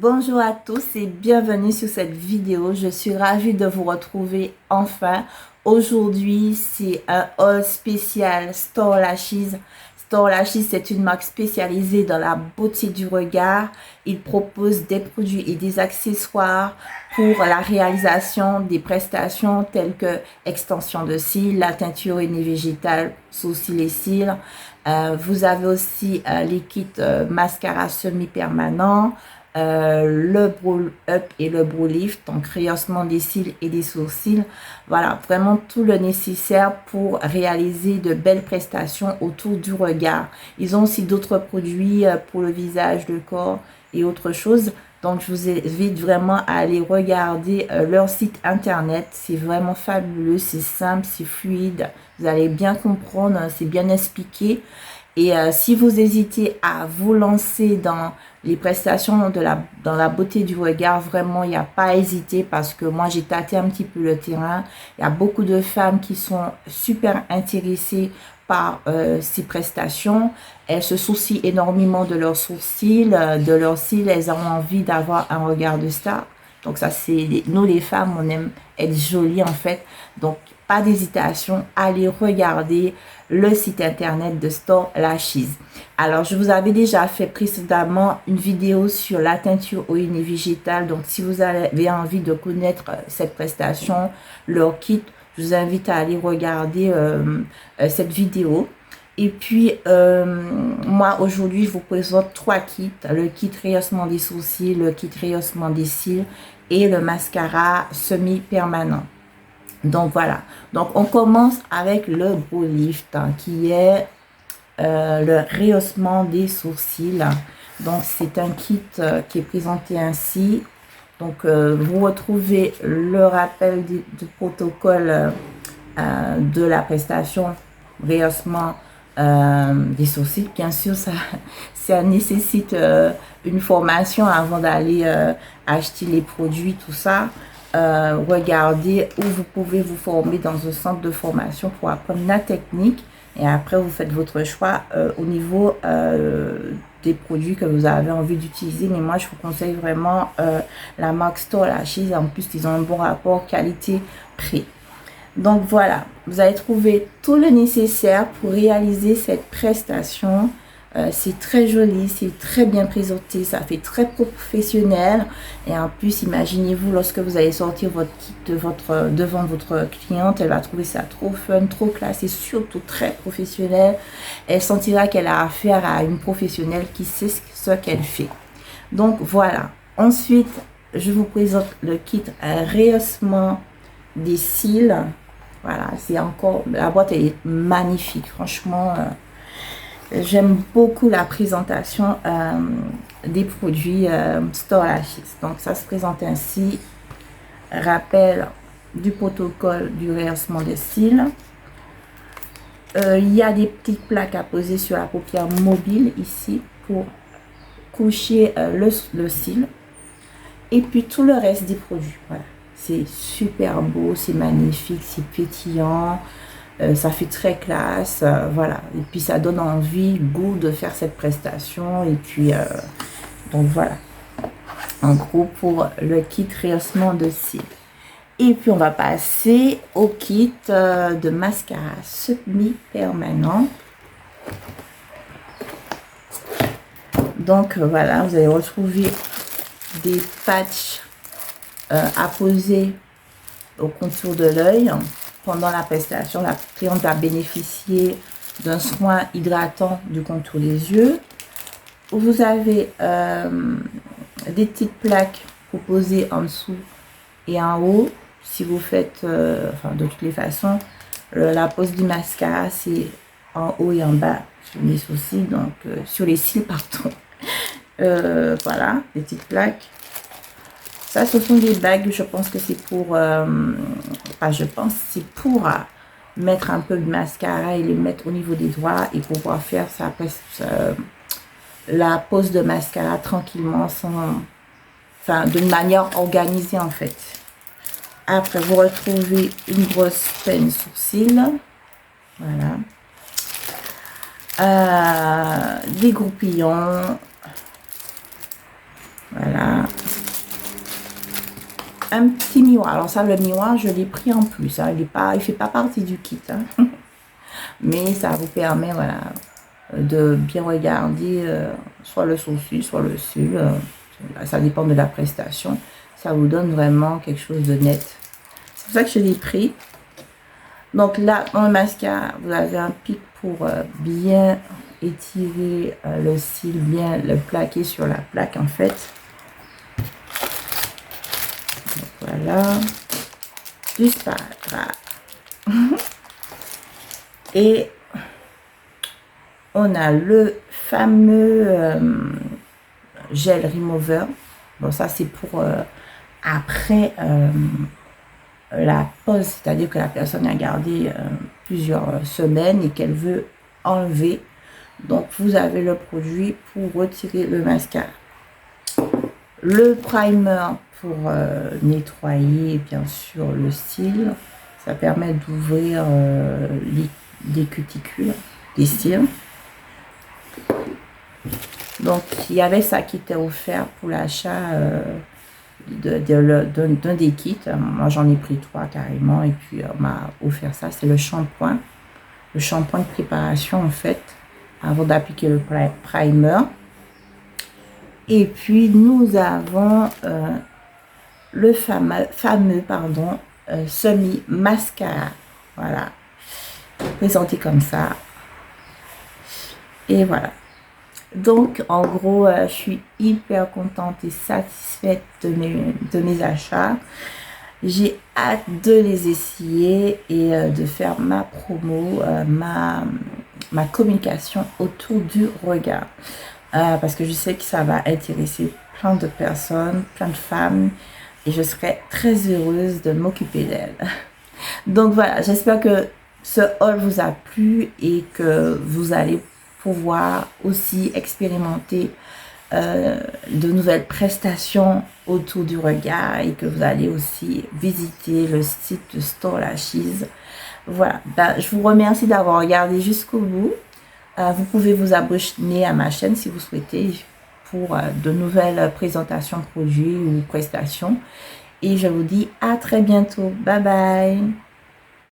Bonjour à tous et bienvenue sur cette vidéo. Je suis ravie de vous retrouver enfin. Aujourd'hui, c'est un haul spécial Store Lashes. Store Lashes, c'est une marque spécialisée dans la beauté du regard. Il propose des produits et des accessoires pour la réalisation des prestations telles que extension de cils, la teinture unie végétale, sourcils et cils. Vous avez aussi les kits mascara semi-permanent. Le brow up et le brow lift, donc rehaussement des cils et des sourcils. Voilà, vraiment tout le nécessaire pour réaliser de belles prestations autour du regard. Ils ont aussi d'autres produits pour le visage, le corps et autre chose. Donc, je vous invite vraiment à aller regarder leur site internet. C'est vraiment fabuleux, c'est simple, c'est fluide. Vous allez bien comprendre, c'est bien expliqué. Et si vous hésitez à vous lancer dans les prestations dans la beauté du regard, vraiment, il n'y a pas à hésiter parce que moi, j'ai tâté un petit peu le terrain. Il y a beaucoup de femmes qui sont super intéressées par ces prestations. Elles se soucient énormément de leurs sourcils, de leurs cils. Elles ont envie d'avoir un regard de star. Donc ça, c'est nous les femmes, on aime être jolies en fait. Donc, pas d'hésitation, allez regarder le site internet de Store Lashes. Alors, je vous avais déjà fait précédemment une vidéo sur la teinture unie végétale. Donc, si vous avez envie de connaître cette prestation, leur kit, je vous invite à aller regarder cette vidéo. Et puis, moi, aujourd'hui, je vous présente 3 kits. Le kit rehaussement des sourcils, le kit rehaussement des cils et le mascara semi-permanent. Donc, voilà. Donc, on commence avec le brow lift qui est le rehaussement des sourcils. Donc, c'est un kit qui est présenté ainsi. Donc, vous retrouvez le rappel du protocole de la prestation rehaussement des sourcils. Bien sûr, ça nécessite une formation avant d'aller acheter les produits, tout ça. Regardez où vous pouvez vous former dans un centre de formation pour apprendre la technique et après vous faites votre choix au niveau des produits que vous avez envie d'utiliser. Mais moi, je vous conseille vraiment la marque Store Lashes. En plus, ils ont un bon rapport qualité-prix. Donc voilà, vous allez trouver tout le nécessaire pour réaliser cette prestation. C'est très joli, c'est très bien présenté, ça fait très professionnel. Et en plus, imaginez-vous lorsque vous allez sortir votre kit devant votre cliente, elle va trouver ça trop fun, trop classe et surtout très professionnel. Elle sentira qu'elle a affaire à une professionnelle qui sait ce qu'elle fait. Donc voilà. Ensuite, je vous présente le kit rehaussement des cils. Voilà, c'est encore, la boîte est magnifique, franchement. J'aime beaucoup la présentation des produits Store Lashes. Donc, ça se présente ainsi. Rappel du protocole du rehaussement des cils. Il y a des petites plaques à poser sur la paupière mobile ici pour coucher le cil. Et puis, tout le reste des produits. Voilà. C'est super beau, c'est magnifique, c'est pétillant. Ça fait très classe, voilà. Et puis ça donne envie, goût de faire cette prestation. Et puis, donc voilà. En gros, pour le kit rehaussement de cils. Et puis on va passer au kit de mascara semi-permanent. Donc voilà, vous allez retrouver des patchs à poser au contour de l'œil. Pendant la prestation, la cliente va bénéficier d'un soin hydratant du contour des yeux. Vous avez des petites plaques pour poser en dessous et en haut. Si vous faites, enfin de toutes les façons, la pose du mascara, c'est en haut et en bas sur les sourcils, donc sur les cils, pardon. Voilà, des petites plaques. Ça, ce sont des bagues, je pense que c'est pour, c'est pour mettre un peu de mascara et les mettre au niveau des doigts et pouvoir faire ça après la pose de mascara tranquillement, d'une manière organisée en fait. Après, vous retrouvez une brosse peine sourcils, voilà, des groupillons, voilà. un petit miroir. Alors ça, le miroir, je l'ai pris en plus. Hein. Il fait pas partie du kit. Hein. Mais ça vous permet, voilà, de bien regarder soit le sourcil, soit le cil. Ça dépend de la prestation. Ça vous donne vraiment quelque chose de net. C'est pour ça que je l'ai pris. Donc là, dans le mascara, vous avez un pic pour bien étirer le cil, bien le plaquer sur la plaque en fait. Donc, voilà. Du sparadrap. Et on a le fameux gel remover. Bon, ça c'est pour après la pause, c'est-à-dire que la personne a gardé plusieurs semaines et qu'elle veut enlever. Donc vous avez le produit pour retirer le mascara. Le primer pour nettoyer bien sûr le cil. Ça permet d'ouvrir les cuticules, les cils. Donc il y avait ça qui était offert pour l'achat d'un des kits. Moi j'en ai pris 3 carrément et puis on m'a offert ça. C'est le shampoing de préparation en fait avant d'appliquer le primer. Et puis nous avons le fameux pardon, semi mascara, voilà, présenté comme ça. Et voilà. Donc, en gros, je suis hyper contente et satisfaite de mes achats. J'ai hâte de les essayer et de faire ma promo, ma communication autour du regard. Parce que je sais que ça va intéresser plein de personnes, plein de femmes. Et je serai très heureuse de m'occuper d'elles. Donc voilà, j'espère que ce haul vous a plu et que vous allez pouvoir aussi expérimenter de nouvelles prestations autour du regard et que vous allez aussi visiter le site de Store Lashes. Voilà, je vous remercie d'avoir regardé jusqu'au bout. Vous pouvez vous abonner à ma chaîne si vous souhaitez pour de nouvelles présentations de produits ou prestations. Et je vous dis à très bientôt. Bye bye.